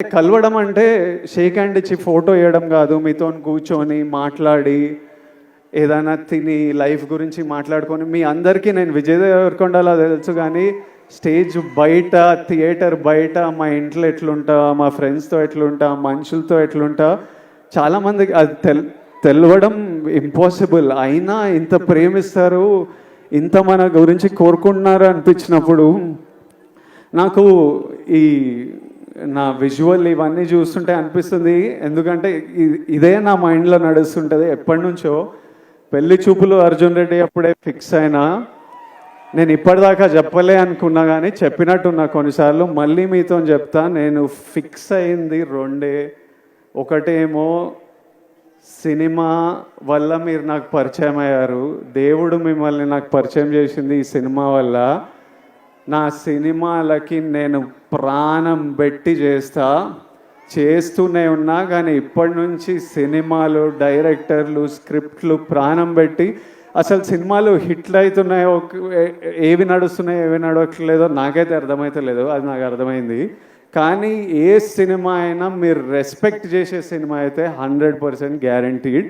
కలవడం అంటే shake hand ఇచ్చి ఫోటో వేయడం కాదు, మీతో కూర్చొని మాట్లాడి ఏదైనా తిని లైఫ్ గురించి మాట్లాడుకొని, మీ అందరికీ నేను విజయ్ దేవరకొండలా తెలుసు కానీ స్టేజ్ బయట, థియేటర్ బయట, మా ఇంట్లో ఎట్లుంటా, మా ఫ్రెండ్స్తో ఎట్లుంటా, మనుషులతో ఎట్లుంటా, చాలామందికి అది తెలవడం ఇంపాసిబుల్. అయినా ఇంత ప్రేమిస్తారు, ఇంత మన గురించి కోరుకుంటున్నారు అనిపించినప్పుడు నాకు ఈ నా విజువల్ ఇవన్నీ చూస్తుంటే అనిపిస్తుంది. ఎందుకంటే ఇదే నా మైండ్లో నడుస్తుంటుంది ఎప్పటి నుంచో. పెళ్లి చూపులు అర్జున్ రెడ్డి అప్పుడే ఫిక్స్ అయినా, నేను ఇప్పటిదాకా చెప్పలే అనుకున్నా కానీ చెప్పినట్టున్నా కొన్నిసార్లు. మళ్ళీ మీతో చెప్తా, నేను ఫిక్స్ అయింది రెండే. ఒకటేమో సినిమా వల్ల మీరు నాకు పరిచయం అయ్యారు, దేవుడు మిమ్మల్ని నాకు పరిచయం చేసింది ఈ సినిమా వల్ల. నా సినిమాలకి నేను ప్రాణం పెట్టి చేస్తూనే ఉన్నా, కానీ ఇప్పటి నుంచి సినిమాలు, డైరెక్టర్లు, స్క్రిప్ట్లు ప్రాణం పెట్టి, అసలు సినిమాలు హిట్లు అవుతున్నాయో, ఏవి నడుస్తున్నాయో ఏవి నడవట్లేదో నాకైతే అర్థమవుతలేదు, అది నాకు అర్థమైంది. కానీ ఏ సినిమా అయినా మీరు రెస్పెక్ట్ చేసే సినిమా అయితే 100% గ్యారంటీడ్.